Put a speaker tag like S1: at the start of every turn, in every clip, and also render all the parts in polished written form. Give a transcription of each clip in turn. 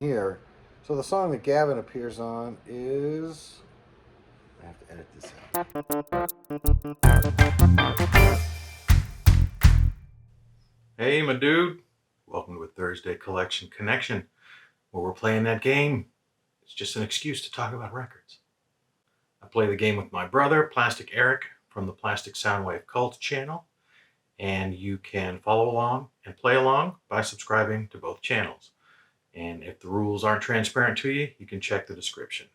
S1: here. So the song that Gavin appears on is. I have to edit this out.
S2: Hey, my dude. Welcome to a Thursday Collection Connection, where we're playing that game. It's just an excuse to talk about records. I play the game with my brother, Plastic Eric, from the Plastic Soundwave Cult channel, and you can follow along and play along by subscribing to both channels. And if the rules aren't transparent to you, you can check the description.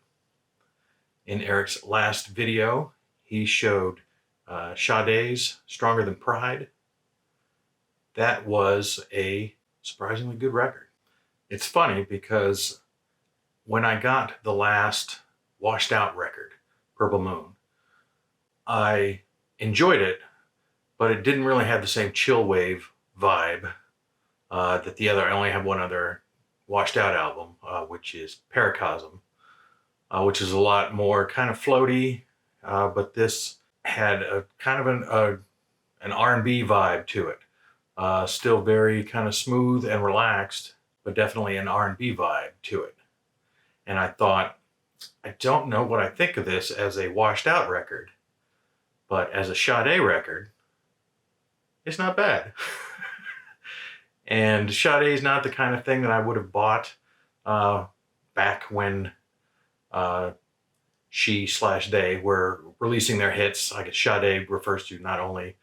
S2: In Eric's last video, he showed Sade's Stronger Than Pride. That was a surprisingly good record. It's funny because when I got the last washed out record, Purple Moon, I enjoyed it, but it didn't really have the same chill wave vibe that the other. I only have one other washed out album, which is Paracosm, which is a lot more kind of floaty, but this had a kind of an R&B vibe to it. Still very kind of smooth and relaxed, but definitely an R&B vibe to it. And I thought, I don't know what I think of this as a washed out record, but as a Sade record, it's not bad. And Sade is not the kind of thing that I would have bought back when she/they were releasing their hits. I guess Sade refers to not only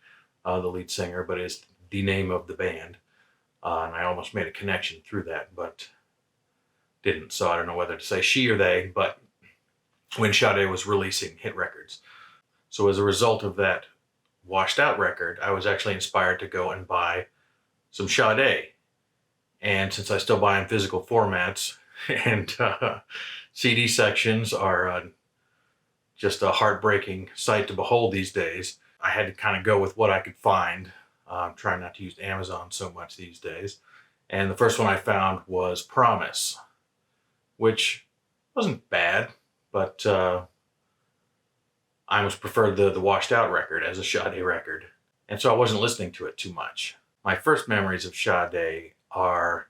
S2: the lead singer, but is the name of the band. And I almost made a connection through that, but didn't. So I don't know whether to say she or they, but when Sade was releasing hit records. So as a result of that washed out record, I was actually inspired to go and buy some Sade. And since I still buy in physical formats, and CD sections are just a heartbreaking sight to behold these days, I had to kind of go with what I could find. Trying not to use Amazon so much these days. And the first one I found was Promise, which wasn't bad, but I almost preferred the washed out record as a Sade record. And so I wasn't listening to it too much. My first memories of Sade are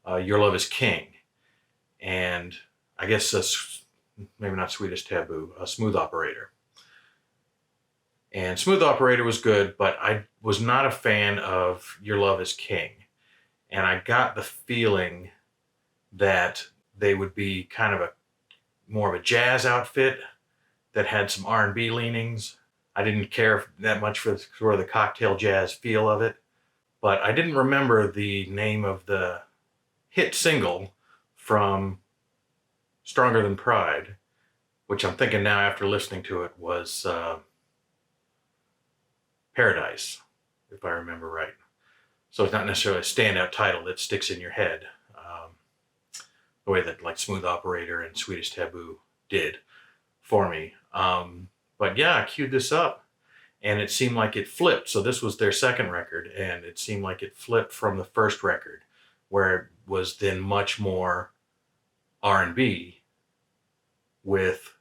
S2: Your Love is King, and I guess maybe not Swedish Taboo, a Smooth Operator. And Smooth Operator was good, but I was not a fan of Your Love is King. And I got the feeling that they would be kind of more of a jazz outfit that had some R&B leanings. I didn't care that much for sort of the cocktail jazz feel of it, but I didn't remember the name of the hit single from Stronger Than Pride, which I'm thinking now after listening to it was Paradise, if I remember right. So it's not necessarily a standout title that sticks in your head, the way that like Smooth Operator and Swedish Taboo did for me. But yeah, I queued this up, and it seemed like it flipped. So this was their second record, and it seemed like it flipped from the first record, where it was then much more R&B with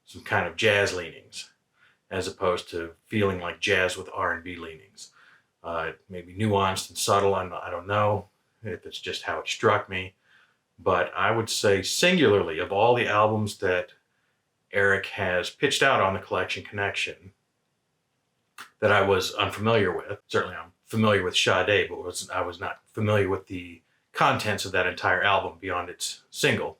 S2: some kind of jazz leanings, as opposed to feeling like jazz with R&B leanings. Maybe nuanced and subtle, I don't know if it's just how it struck me. But I would say singularly, of all the albums that Eric has pitched out on the Collection Connection that I was unfamiliar with, certainly I'm familiar with Sade, but I was not familiar with the contents of that entire album beyond its single.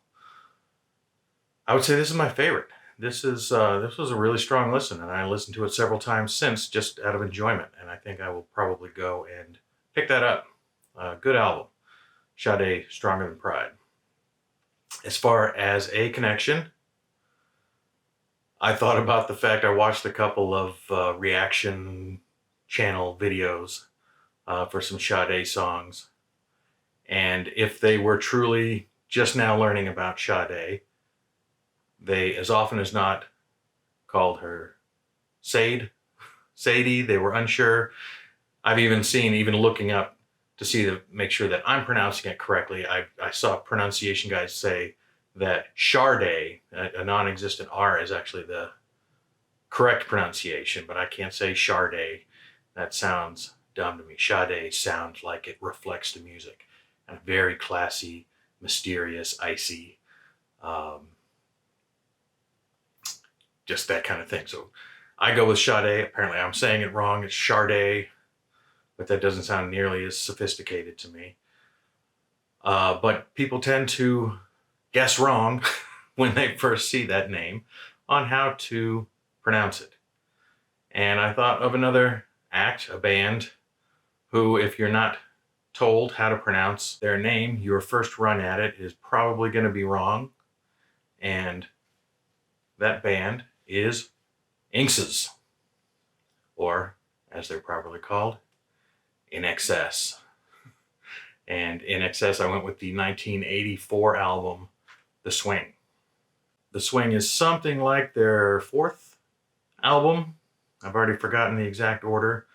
S2: I would say this is my favorite. This was a really strong listen, and I listened to it several times since, just out of enjoyment. And I think I will probably go and pick that up. Good album, Sade, Stronger Than Pride. As far as a connection, I thought about the fact I watched a couple of reaction channel videos for some Sade songs, and if they were truly just now learning about Sade, they, as often as not, called her Sadie. They were unsure. I've even seen, even looking up to make sure that I'm pronouncing it correctly, I saw pronunciation guys say that Sade, a non-existent R, is actually the correct pronunciation, but I can't say Sade. That sounds dumb to me. Sade sounds like it reflects the music. And very classy, mysterious, icy, just that kind of thing. So I go with Sade. Apparently I'm saying it wrong. It's Sade, but that doesn't sound nearly as sophisticated to me. But people tend to guess wrong when they first see that name on how to pronounce it. And I thought of another act, a band, who, if you're not told how to pronounce their name, your first run at it is probably going to be wrong. And that band is Inxs, or as they're properly called, In Excess. And In Excess, I went with the 1984 album, The Swing. The Swing is something like their fourth album. I've already forgotten the exact order.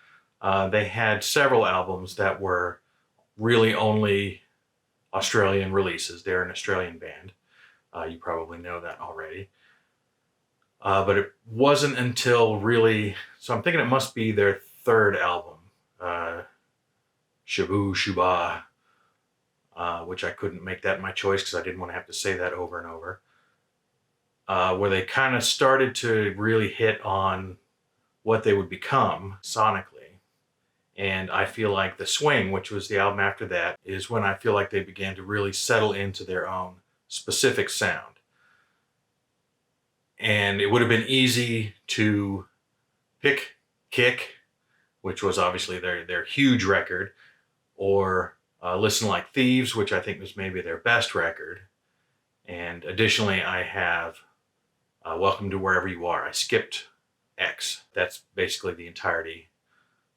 S2: They had several albums that were really only Australian releases. They're an Australian band. You probably know that already. But it wasn't until really, so I'm thinking it must be their third album, Shabu Shuba, which I couldn't make that my choice because I didn't want to have to say that over and over, where they kind of started to really hit on what they would become sonically. And I feel like The Swing, which was the album after that, is when I feel like they began to really settle into their own specific sound. And it would have been easy to pick Kick, which was obviously their huge record, or Listen Like Thieves, which I think was maybe their best record. And additionally, I have Welcome to Wherever You Are. I skipped X. That's basically the entirety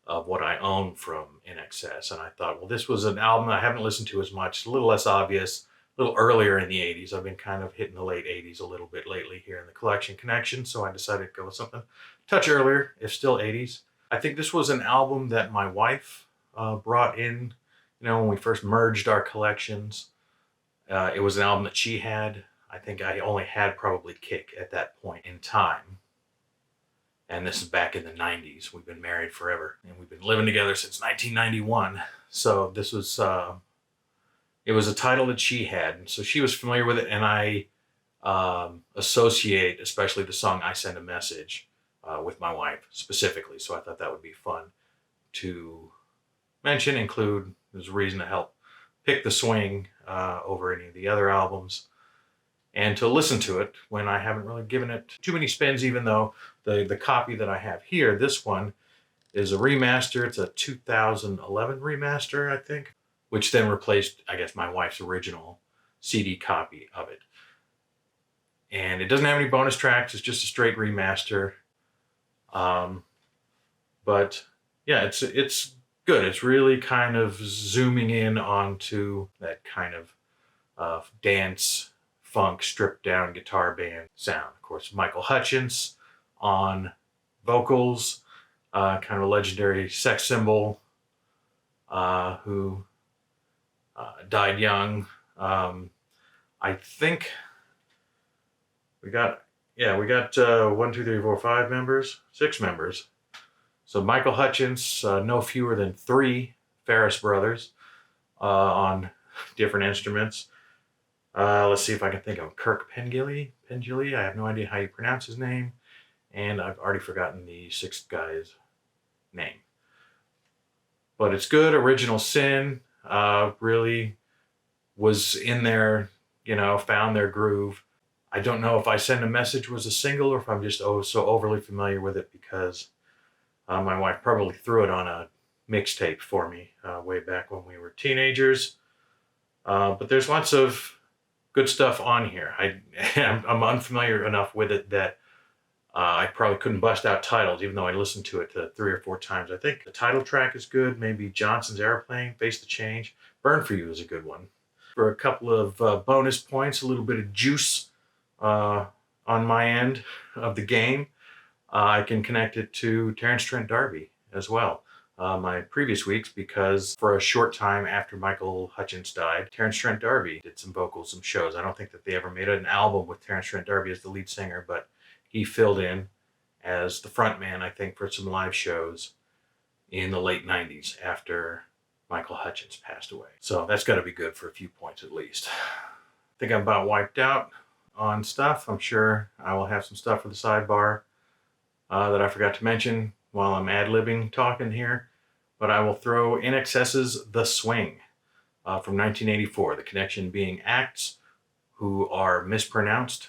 S2: of what I own from In Excess. And I thought, well, this was an album I haven't listened to as much, a little less obvious, a little earlier in the 80s. I've been kind of hitting the late 80s a little bit lately here in the collection connection, so I decided to go with something a touch earlier, if still 80s. I think this was an album that my wife brought in, when we first merged our collections. It was an album that she had. I think I only had probably Kick at that point in time. And this is back in the 90s. We've been married forever. And we've been living together since 1991. So this was, it was a title that she had. And so she was familiar with it. And I associate, especially the song I Send a Message, with my wife specifically. So I thought that would be fun to mention, include. There's a reason to help pick The Swing over any of the other albums, and to listen to it when I haven't really given it too many spins, even though the copy that I have here, this one, is a remaster. It's a 2011 remaster, I think, which then replaced, I guess, my wife's original CD copy of it. And it doesn't have any bonus tracks. It's just a straight remaster. But yeah, it's good. It's really kind of zooming in onto that kind of dance, funk, stripped down guitar band sound. Of course, Michael Hutchence on vocals, kind of a legendary sex symbol who died young. I think we got 1, 2, 3, 4, 5 members, 6 members. So Michael Hutchence, no fewer than 3 Ferris brothers on different instruments. Let's see if I can think of Kirk Pengilly. I have no idea how you pronounce his name. And I've already forgotten the 6th guy's name. But it's good. Original Sin really was in there, found their groove. I don't know if I Send a Message was a single or if I'm just so overly familiar with it because my wife probably threw it on a mixtape for me way back when we were teenagers. But there's lots of good stuff on here. I'm unfamiliar enough with it that I probably couldn't bust out titles, even though I listened to it 3 or 4 times. I think the title track is good. Maybe Johnson's Airplane, Face the Change. Burn For You is a good one. For a couple of bonus points, a little bit of juice on my end of the game, I can connect it to Terence Trent D'Arby as well. My previous weeks, because for a short time after Michael Hutchence died, Terence Trent D'Arby did some vocals, some shows. I don't think that they ever made an album with Terence Trent D'Arby as the lead singer, but he filled in as the front man, I think, for some live shows in the late 90s after Michael Hutchins passed away. So that's got to be good for a few points at least. I think I'm about wiped out on stuff. I'm sure I will have some stuff for the sidebar that I forgot to mention while I'm ad-libbing talking here. But I will throw In Excess's The Swing from 1984, the connection being acts who are mispronounced,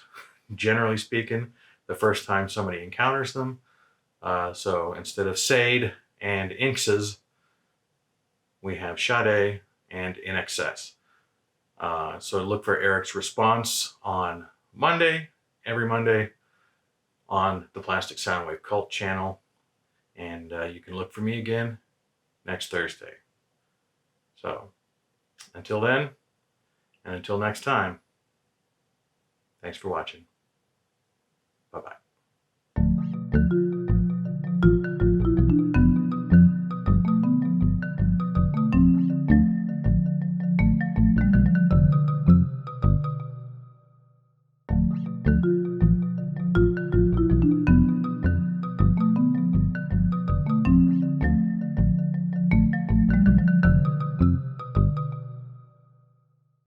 S2: generally speaking, the first time somebody encounters them. So instead of Sade and Inx's, we have Sade and In Excess. So look for Eric's response on Monday, every Monday, on the Plastic Soundwave Cult channel. And you can look for me again next Thursday. So until then, and until next time, thanks for watching. Bye-bye.